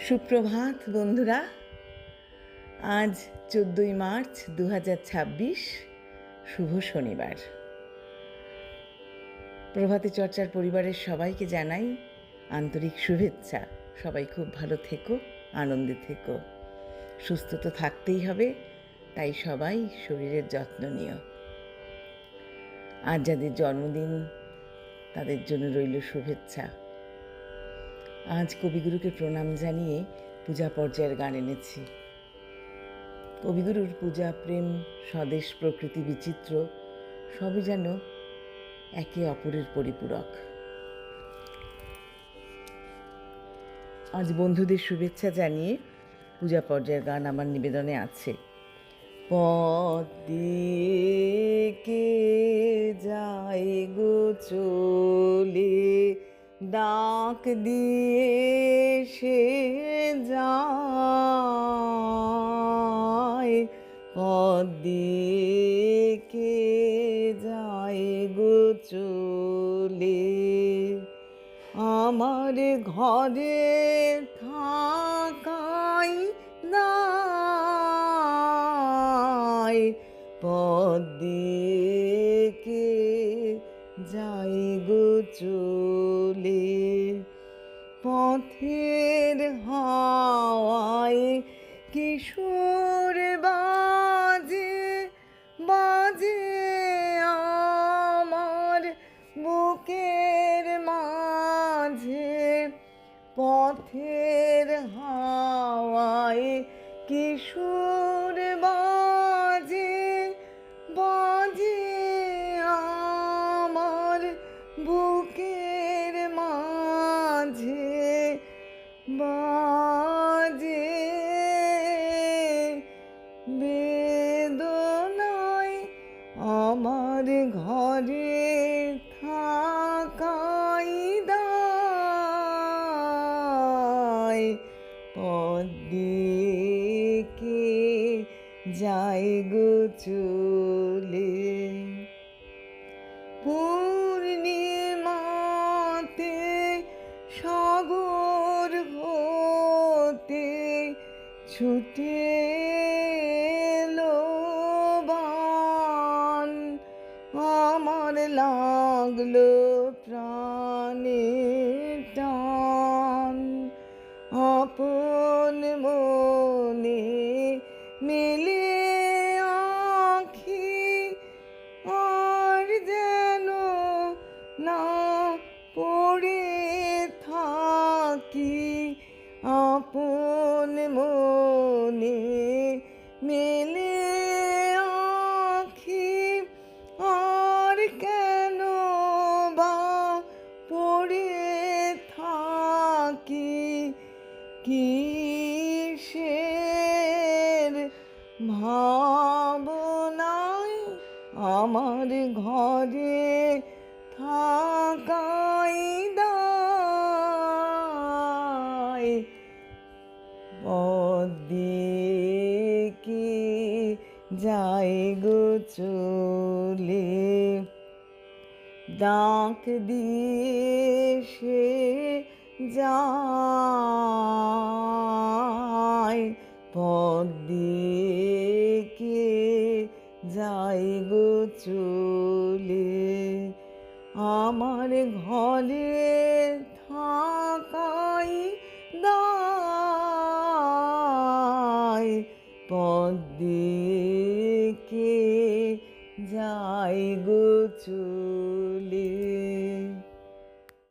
সুপ্রভাত বন্ধুরা। আজ 14ই মার্চ 2026, শুভ শনিবার। প্রভাতী চর্চার পরিবারের সবাইকে জানাই আন্তরিক শুভেচ্ছা। সবাই খুব ভালো থেকো, আনন্দে থেকো। সুস্থ তো থাকতেই হবে, তাই সবাই শরীরের যত্ন নিও। আজ যাদের জন্মদিন তাদের জন্য রইল শুভেচ্ছা। আজ কবিগুরুকে প্রণাম জানিয়ে পূজা পর্যায়ের গান এনেছি। কবিগুরুর পূজা, প্রেম, স্বদেশ, প্রকৃতি, বিচিত্র সবই যেন একে অপরের পরিপূরক। আজ বন্ধুদের শুভেচ্ছা জানিয়ে পূজা পর্যায়ের গান আমার নিবেদনে আছে। পথ দিয়ে কে যায় গো চলে, ডাক দিয়ে সে যায়। পথ দিয়ে কে যায় গো চলে, আমার ঘরে থাকাই দায়। পথ দিয়ে কে যায় গো চলে, পথের হাওয়ায় কিশোর বাজে বাজে আমার বুকের মাঝে। পথের হাওয়ায় কিশোর বাজে বাজে আমার বুকের মাঝে, বাজে বেদনায় আমার ঘরে থাকাই দায়। পথ দিয়ে কে যায় গো চলে, পূর্ণিমাতে সাগর হতে ছুটে এলো বান। আমার লাগলো প্রাণে টান, আপন মনে মিলে আঁখি আর যেন না পড়ে থাকি। আপন মনে মিলে আঁখি আর কেন বা পড়ে থাকি। কিসের ভাবনায় আমার ঘরে থাকাই দায়। পথ দিয়ে কে যায় গো চলে, ডাক দিয়ে সে যায়। পথ দিয়ে কে যায় গো চলে, আমার ঘরে থাকাই দায়। পথ দিয়ে কে যায় গো চলে।